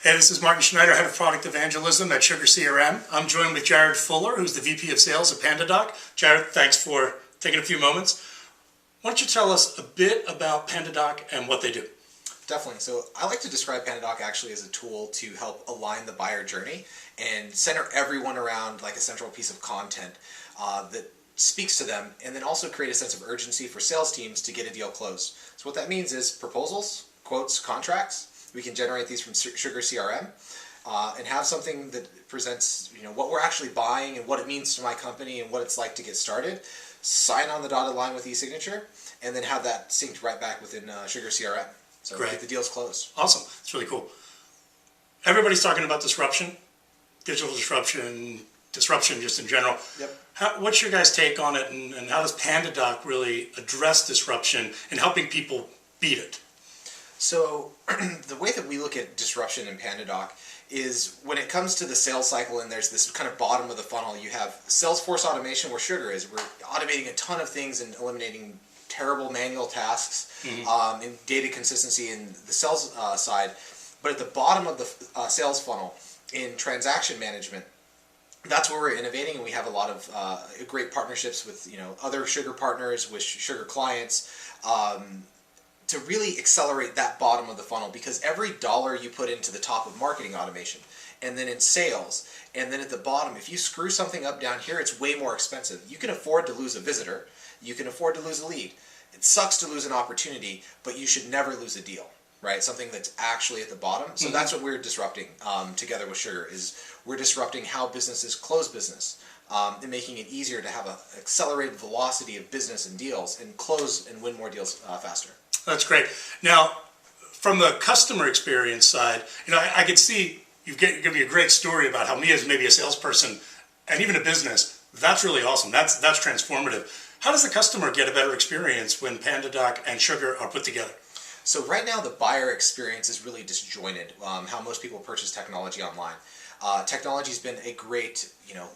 Hey, this is Martin Schneider, Head of Product Evangelism at Sugar CRM. I'm joined with Jared Fuller, who's the VP of Sales at PandaDoc. Jared, thanks for taking a few moments. Why don't you tell us a bit about PandaDoc and what they do? Definitely. So I like to describe PandaDoc actually as a tool to help align the buyer journey and center everyone around like a central piece of content that speaks to them, and then also create a sense of urgency for sales teams to get a deal closed. So what that means is proposals, quotes, contracts. We can generate these from Sugar CRM and have something that presents what we're actually buying and what it means to my company and what it's like to get started. Sign on the dotted line with e-signature, and then have that synced right back within Sugar CRM. So Great. get the deals closed. Awesome. It's really cool. Everybody's talking about disruption, digital disruption just in general. Yep. What's your guys' take on it, and how does PandaDoc really address disruption and helping people beat it? So the way that we look at disruption in PandaDoc is when it comes to the sales cycle, and there's this kind of bottom of the funnel, you have Salesforce automation where Sugar is. We're automating a ton of things and eliminating terrible manual tasks and data consistency in the sales side. But at the bottom of the sales funnel in transaction management, that's where we're innovating, and we have a lot of great partnerships with other Sugar partners, with Sugar clients, to really accelerate that bottom of the funnel, because every dollar you put into the top of marketing automation and then in sales and then at the bottom, if you screw something up down here, it's way more expensive. You can afford to lose a visitor, you can afford to lose a lead. It sucks to lose an opportunity, but you should never lose a deal, right? Something that's actually at the bottom. So that's what we're disrupting together with Sugar, is we're disrupting how businesses close business and making it easier to have an accelerated velocity of business and deals and close and win more deals faster. That's great. Now, from the customer experience side, I could see you've given me a great story about how me as maybe a salesperson and even a business, that's really awesome. That's transformative. How does the customer get a better experience when PandaDoc and Sugar are put together? So right now the buyer experience is really disjointed, how most people purchase technology online. Technology's been a great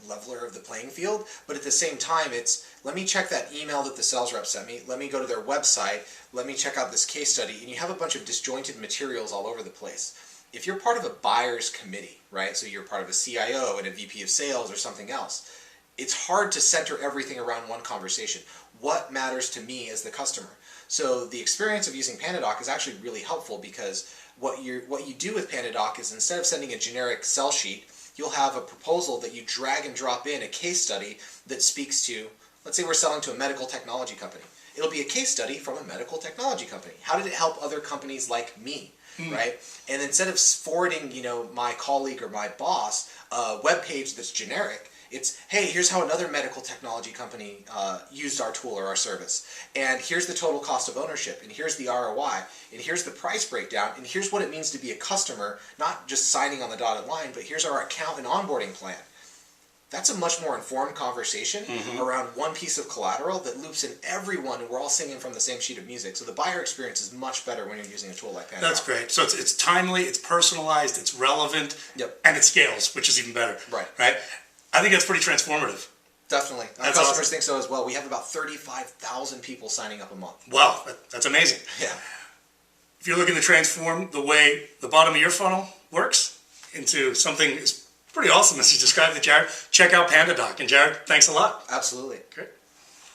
leveler of the playing field, but at the same time it's, let me check that email that the sales rep sent me, let me go to their website, let me check out this case study, and you have a bunch of disjointed materials all over the place. If you're part of a buyer's committee, right, so you're part of a CIO and a VP of sales or something else, it's hard to center everything around one conversation. What matters to me as the customer? So the experience of using PandaDoc is actually really helpful, because what you do with PandaDoc is, instead of sending a generic sell sheet, you'll have a proposal that you drag and drop in a case study that speaks to, let's say we're selling to a medical technology company. It'll be a case study from a medical technology company. How did it help other companies like me, right? And instead of forwarding, my colleague or my boss a web page that's generic, it's, hey, here's how another medical technology company used our tool or our service, and here's the total cost of ownership, and here's the ROI, and here's the price breakdown, and here's what it means to be a customer, not just signing on the dotted line, but here's our account and onboarding plan. That's a much more informed conversation around one piece of collateral that loops in everyone, and we're all singing from the same sheet of music. So the buyer experience is much better when you're using a tool like PandaDoc. That's great. So it's timely, it's personalized, it's relevant, and it scales, which is even better. Right? I think that's pretty transformative. Definitely. Our customers think so as well. We have about 35,000 people signing up a month. Wow, that's amazing. Yeah. If you're looking to transform the way the bottom of your funnel works into something as pretty awesome as you described it, Jared, check out PandaDoc. And Jared, thanks a lot. Absolutely. Great.